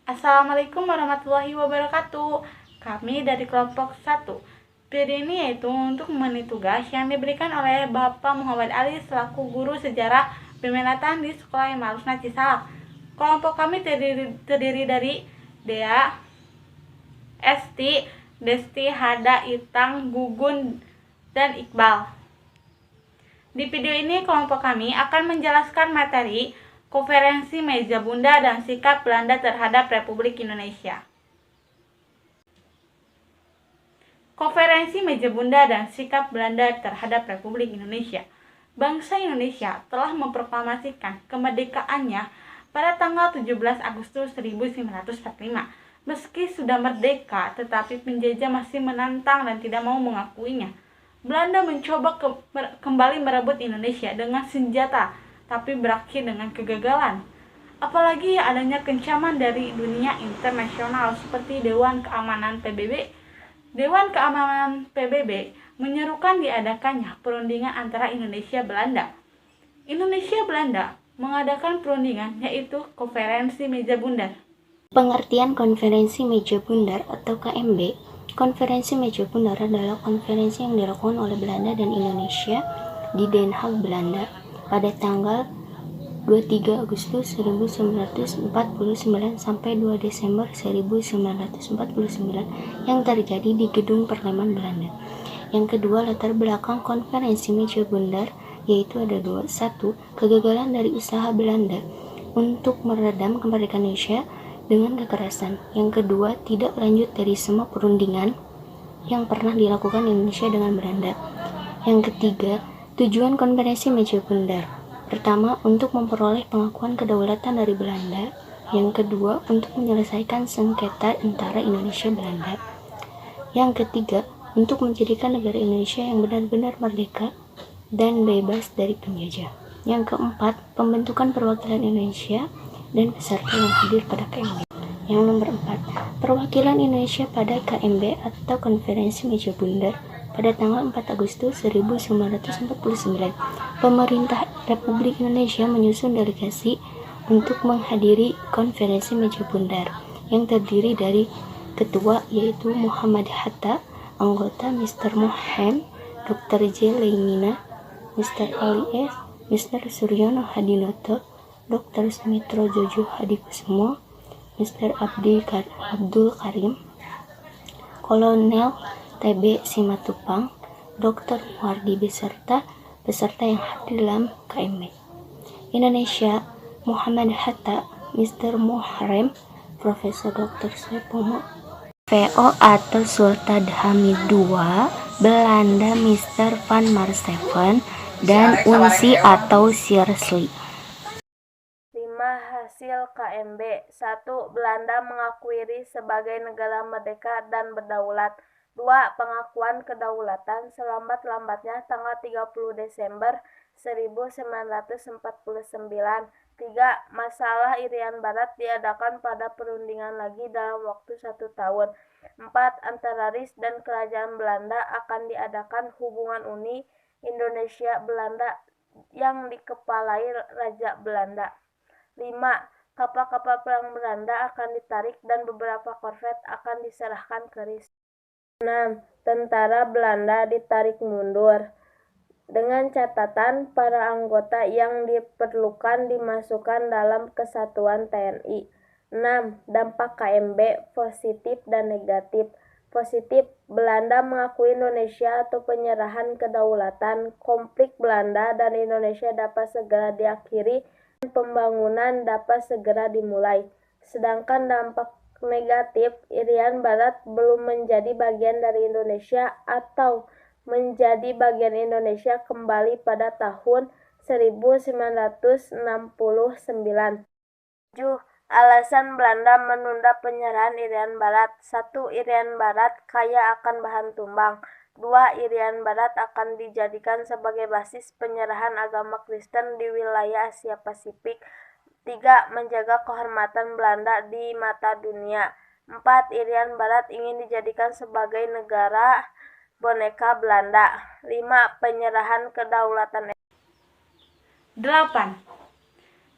Assalamualaikum warahmatullahi wabarakatuh. Kami dari kelompok 1. Periode ini yaitu untuk memenuhi tugas yang diberikan oleh Bapak Muhammad Ali selaku guru sejarah peminatan di Sekolah Imam Rusna Cisalak. Kelompok kami terdiri dari Dea, Esti, Desti, Hada, Itang, Gugun, dan Iqbal. Di video ini kelompok kami akan menjelaskan materi Konferensi Meja Bunda dan Sikap Belanda terhadap Republik Indonesia. Konferensi Meja Bunda dan Sikap Belanda terhadap Republik Indonesia. Bangsa Indonesia telah memproklamasikan kemerdekaannya pada tanggal 17 Agustus 1945. Meski sudah merdeka, tetapi penjajah masih menantang dan tidak mau mengakuinya. Belanda mencoba kembali merebut Indonesia dengan senjata, tapi berakhir dengan kegagalan. Apalagi adanya kecaman dari dunia internasional seperti Dewan Keamanan PBB. Dewan Keamanan PBB menyerukan diadakannya perundingan antara Indonesia Belanda. Indonesia Belanda mengadakan perundingan yaitu Konferensi Meja Bundar. Pengertian Konferensi Meja Bundar atau KMB. Konferensi Meja Bundar adalah konferensi yang dilakukan oleh Belanda dan Indonesia di Den Haag, Belanda pada tanggal 23 Agustus 1949 sampai 2 Desember 1949 yang terjadi di Gedung Parlemen Belanda. Yang kedua, latar belakang Konferensi Meja Bundar yaitu ada dua. Satu, kegagalan dari usaha Belanda untuk meredam kemerdekaan Indonesia dengan kekerasan. Yang kedua, tidak lanjut dari semua perundingan yang pernah dilakukan Indonesia dengan Belanda. Yang ketiga, tujuan Konferensi Meja Bundar. Pertama, untuk memperoleh pengakuan kedaulatan dari Belanda. Yang kedua, untuk menyelesaikan sengketa antara Indonesia dan Belanda. Yang ketiga, untuk menjadikan negara Indonesia yang benar-benar merdeka dan bebas dari penjajah. Yang keempat, pembentukan perwakilan Indonesia dan peserta yang hadir pada KMB. Yang nomor 4, perwakilan Indonesia pada KMB atau Konferensi Meja Bundar pada tanggal 4 Agustus 1949. Pemerintah Republik Indonesia menyusun delegasi untuk menghadiri Konferensi Meja Bundar yang terdiri dari ketua yaitu Muhammad Hatta, anggota Mr. Mohem, Dr. J. Leimina, Mr. Ali S., Mr. Suryono Hadinoto, Dr. Sumitro Jojo Hadikusumo, Mr. Abdul Karim, Kolonel TB Simatupang, Dr. Muardi beserta peserta yang hadir dalam KMB. Indonesia, Muhammad Hatta, Mr. Muharrem, Profesor Dr. Suepomo, VO atau Sultan Hamid II, Belanda Mr. Van Marseven, dan Unsi atau Siersli. 5. Hasil KMB. 1. Belanda mengakui RI sebagai negara merdeka dan berdaulat. 2. Pengakuan kedaulatan selambat-lambatnya tanggal 30 Desember 1949. 3. Masalah Irian Barat diadakan pada perundingan lagi dalam waktu 1 tahun. 4. Antara RI dan Kerajaan Belanda akan diadakan hubungan uni Indonesia-Belanda yang dikepalai Raja Belanda. 5. Kapal-kapal perang Belanda akan ditarik dan beberapa korvet akan diserahkan ke RI. 6. Tentara Belanda ditarik mundur. Dengan catatan para anggota yang diperlukan dimasukkan dalam kesatuan TNI. 6. Dampak KMB positif dan negatif. Positif, Belanda mengakui Indonesia atau penyerahan kedaulatan. Konflik Belanda dan Indonesia dapat segera diakhiri dan pembangunan dapat segera dimulai. Sedangkan dampak negatif, Irian Barat belum menjadi bagian dari Indonesia atau menjadi bagian Indonesia kembali pada tahun 1969. 7. Alasan Belanda menunda penyerahan Irian Barat. 1. Irian Barat kaya akan bahan tumbang. 2. Irian Barat akan dijadikan sebagai basis penyerahan agama Kristen di wilayah Asia Pasifik. 3. Menjaga kehormatan Belanda di mata dunia. 4. Irian Barat ingin dijadikan sebagai negara boneka Belanda. 5. Penyerahan kedaulatan. 8.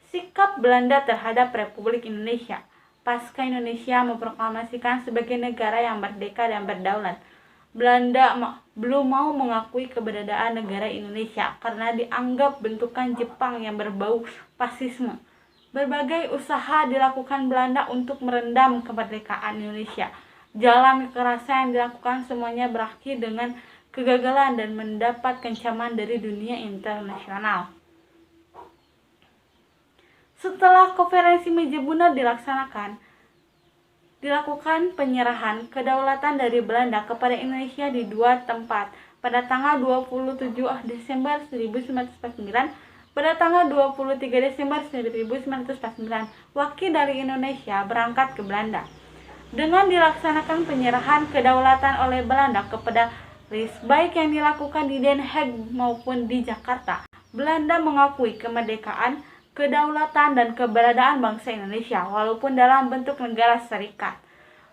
Sikap Belanda terhadap Republik Indonesia. pasca Indonesia memproklamasikan sebagai negara yang merdeka dan berdaulat. Belanda belum mau mengakui keberadaan negara Indonesia karena dianggap bentukan Jepang yang berbau fasisme. Berbagai usaha dilakukan Belanda untuk merendam kemerdekaan Indonesia. Jalan kekerasan yang dilakukan semuanya berakhir dengan kegagalan dan mendapat kecaman dari dunia internasional. Setelah konferensi meja bundar dilakukan penyerahan kedaulatan dari Belanda kepada Indonesia di dua tempat, pada tanggal 27 Desember 1949. Pada tanggal 23 Desember 1949, wakil dari Indonesia berangkat ke Belanda. Dengan dilaksanakan penyerahan kedaulatan oleh Belanda kepada Paris, baik yang dilakukan di Den Haag maupun di Jakarta, Belanda mengakui kemerdekaan, kedaulatan, dan keberadaan bangsa Indonesia, walaupun dalam bentuk negara serikat.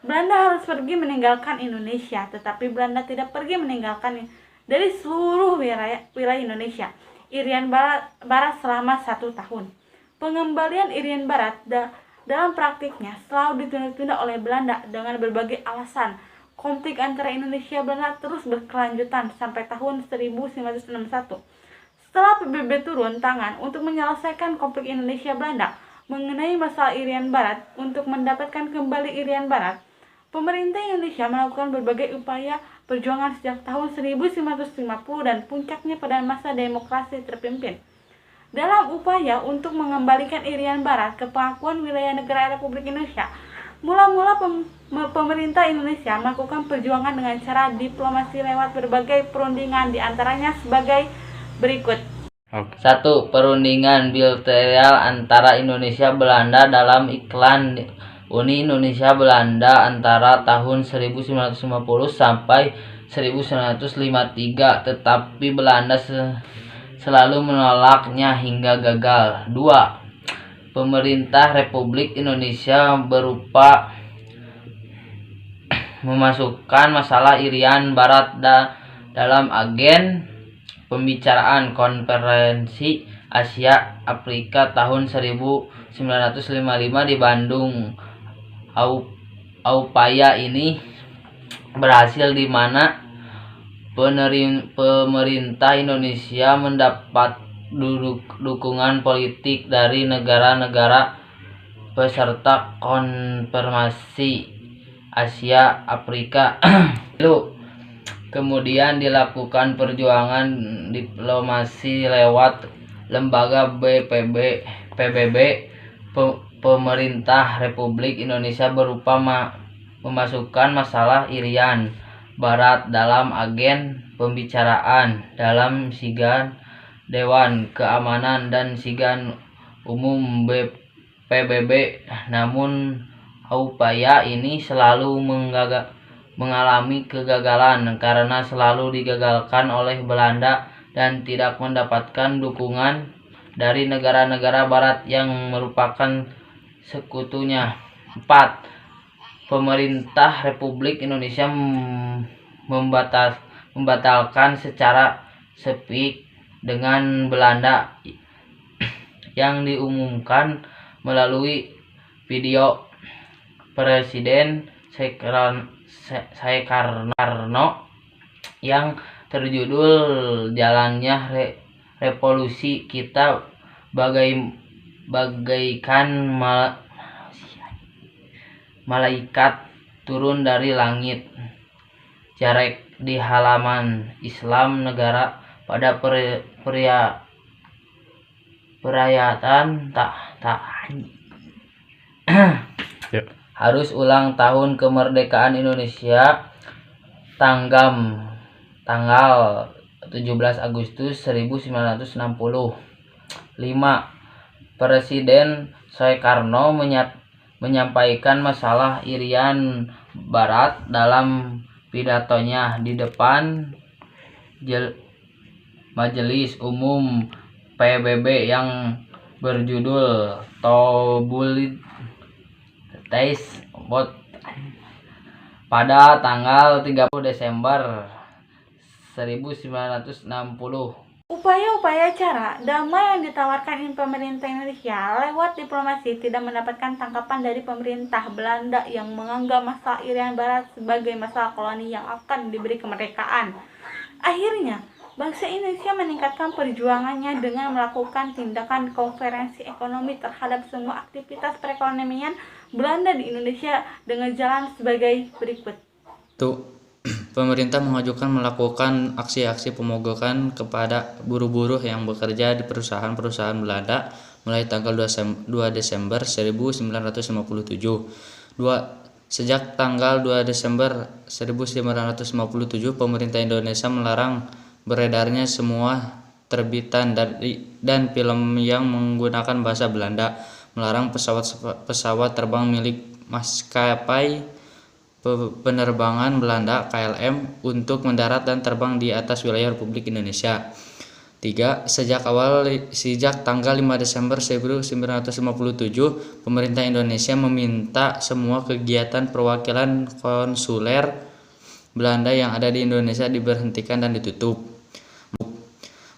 Belanda harus pergi meninggalkan Indonesia, tetapi Belanda tidak pergi meninggalkan dari seluruh wilayah Indonesia. Irian Barat selama 1 tahun. Pengembalian Irian Barat dalam praktiknya selalu ditunda-tunda oleh Belanda dengan berbagai alasan. Konflik antara Indonesia dan Belanda terus berkelanjutan sampai tahun 1961. Setelah PBB turun tangan untuk menyelesaikan konflik Indonesia-Belanda mengenai masalah Irian Barat, untuk mendapatkan kembali Irian Barat, pemerintah Indonesia melakukan berbagai upaya perjuangan sejak tahun 1950 dan puncaknya pada masa demokrasi terpimpin. Dalam upaya untuk mengembalikan Irian Barat ke pengakuan wilayah negara Republik Indonesia, mula-mula pemerintah Indonesia melakukan perjuangan dengan cara diplomasi lewat berbagai perundingan, diantaranya sebagai berikut. 1. Perundingan bilateral antara Indonesia Belanda dalam Iklan Uni Indonesia Belanda antara tahun 1950 sampai 1953, tetapi Belanda selalu menolaknya hingga gagal. 2. Pemerintah Republik Indonesia berupa memasukkan masalah Irian Barat dalam agen pembicaraan Konferensi Asia Afrika tahun 1955 di Bandung. Upaya ini berhasil di mana pemerintah Indonesia mendapat dukungan politik dari negara-negara peserta Konferensi Asia Afrika. Kemudian dilakukan perjuangan diplomasi lewat lembaga PBB. Pemerintah Republik Indonesia berupa memasukkan masalah Irian Barat dalam agen pembicaraan dalam Sigan Dewan Keamanan dan Sigan Umum PBB. Namun upaya ini selalu mengalami kegagalan karena selalu digagalkan oleh Belanda dan tidak mendapatkan dukungan dari negara-negara barat yang merupakan sekutunya. 4. Pemerintah Republik Indonesia membatalkan secara sepihak dengan Belanda yang diumumkan melalui video Presiden Soekarno yang terjudul Jalannya Revolusi Kita bagaikan malaikat turun dari langit. Jarek di halaman Islam negara pada perayaan harus ulang tahun kemerdekaan Indonesia tanggal 17 Agustus 1960. 5. Presiden Soekarno menyampaikan masalah Irian Barat dalam pidatonya di depan Majelis Umum PBB yang berjudul Tobulid Tais pada tanggal 30 Desember 1960. Upaya-upaya cara damai yang ditawarkan pemerintah Indonesia lewat diplomasi tidak mendapatkan tanggapan dari pemerintah Belanda yang menganggap masalah Irian Barat sebagai masalah koloni yang akan diberi kemerdekaan. Akhirnya, bangsa Indonesia meningkatkan perjuangannya dengan melakukan tindakan konferensi ekonomi terhadap semua aktivitas perekonomian Belanda di Indonesia dengan jalan sebagai berikut. Pemerintah melakukan aksi-aksi pemogokan kepada buruh-buruh yang bekerja di perusahaan-perusahaan Belanda mulai tanggal 2 Desember 1957. Sejak tanggal 2 Desember 1957, pemerintah Indonesia melarang beredarnya semua terbitan dan film yang menggunakan bahasa Belanda, melarang pesawat terbang milik maskapai penerbangan Belanda KLM untuk mendarat dan terbang di atas wilayah Republik Indonesia. 3. Sejak tanggal 5 Desember 1957, pemerintah Indonesia meminta semua kegiatan perwakilan konsuler Belanda yang ada di Indonesia diberhentikan dan ditutup.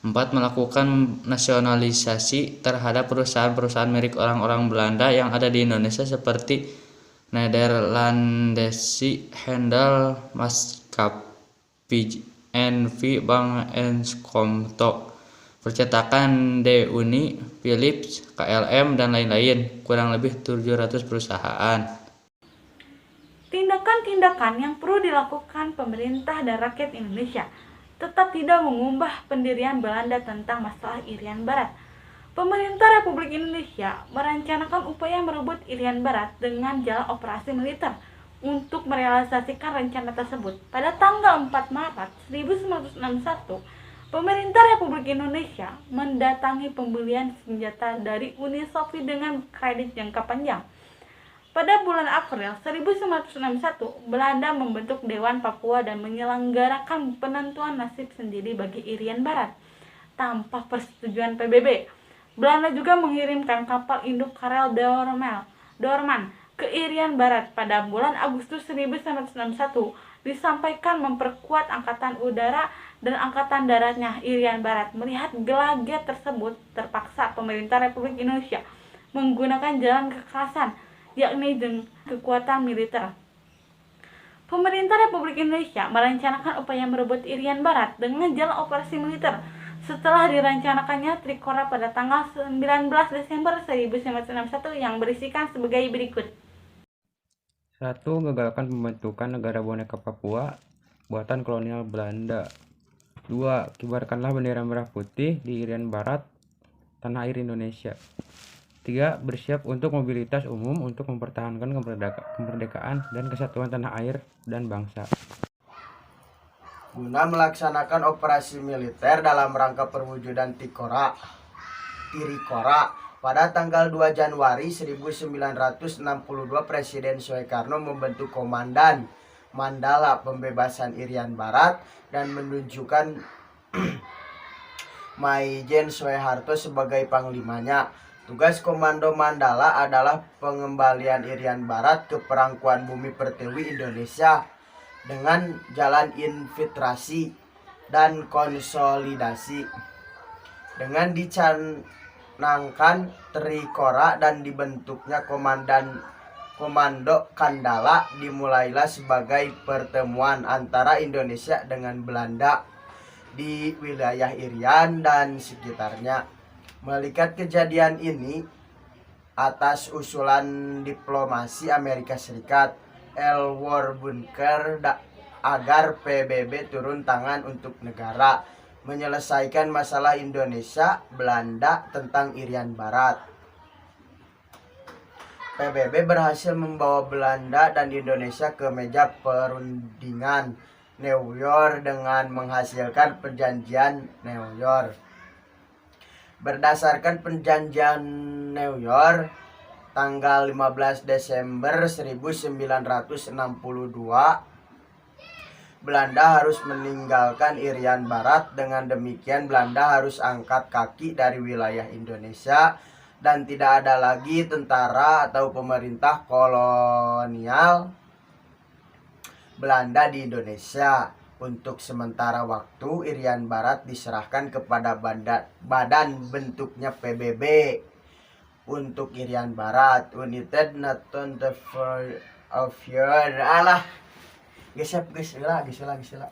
4. Melakukan nasionalisasi terhadap perusahaan-perusahaan milik orang-orang Belanda yang ada di Indonesia seperti Nederlandse Handel Maatschappij NV Bank en Scomto, Percetakan De Unie, Philips, KLM, dan lain-lain, kurang lebih 700 perusahaan. Tindakan-tindakan yang perlu dilakukan pemerintah dan rakyat Indonesia tetap tidak mengubah pendirian Belanda tentang masalah Irian Barat. Pemerintah Republik Indonesia merencanakan upaya merebut Irian Barat dengan jalan operasi militer. Untuk merealisasikan rencana tersebut, pada tanggal 4 Maret 1961, pemerintah Republik Indonesia mendatangi pembelian senjata dari Uni Soviet dengan kredit jangka panjang. Pada bulan April 1961, Belanda membentuk Dewan Papua dan menyelenggarakan penentuan nasib sendiri bagi Irian Barat tanpa persetujuan PBB. Belanda juga mengirimkan kapal induk Karel Doorman ke Irian Barat pada bulan Agustus 1961, disampaikan memperkuat angkatan udara dan angkatan daratnya. Irian Barat melihat gelagat tersebut, terpaksa pemerintah Republik Indonesia menggunakan jalan kekerasan, yakni dengan kekuatan militer. Pemerintah Republik Indonesia merencanakan upaya merebut Irian Barat dengan jalan operasi militer. Setelah direncanakannya Trikora pada tanggal 19 Desember 1961 yang berisikan sebagai berikut. 1. Gagalkan pembentukan negara boneka Papua buatan kolonial Belanda. 2. Kibarkanlah bendera merah putih di Irian Barat, tanah air Indonesia. 3. Bersiap untuk mobilitas umum untuk mempertahankan kemerdekaan dan kesatuan tanah air dan bangsa. Guna melaksanakan operasi militer dalam rangka perwujudan Trikora pada tanggal 2 Januari 1962, Presiden Soekarno membentuk Komandan Mandala Pembebasan Irian Barat dan menunjukkan Maijen Soeharto sebagai panglimanya. Tugas Komando Mandala adalah pengembalian Irian Barat ke Perangkuan Bumi Pertiwi Indonesia dengan jalan infiltrasi dan konsolidasi. Dengan dicanangkan Trikora dan dibentuknya Komando Kandala, dimulailah sebagai pertemuan antara Indonesia dengan Belanda di wilayah Irian dan sekitarnya. Melihat kejadian ini, atas usulan diplomasi Amerika Serikat, L. Bunker agar PBB turun tangan untuk negara menyelesaikan masalah Indonesia Belanda tentang Irian Barat. PBB berhasil membawa Belanda dan Indonesia ke meja perundingan New York dengan menghasilkan perjanjian New York. Berdasarkan perjanjian New York, tanggal 15 Desember 1962, Belanda harus meninggalkan Irian Barat. Dengan demikian, Belanda harus angkat kaki dari wilayah Indonesia dan tidak ada lagi tentara atau pemerintah kolonial Belanda di Indonesia. Untuk sementara waktu, Irian Barat diserahkan kepada badan bentuknya PBB. Untuk Irian Barat, United Nations Affairs. Alah, geus lah.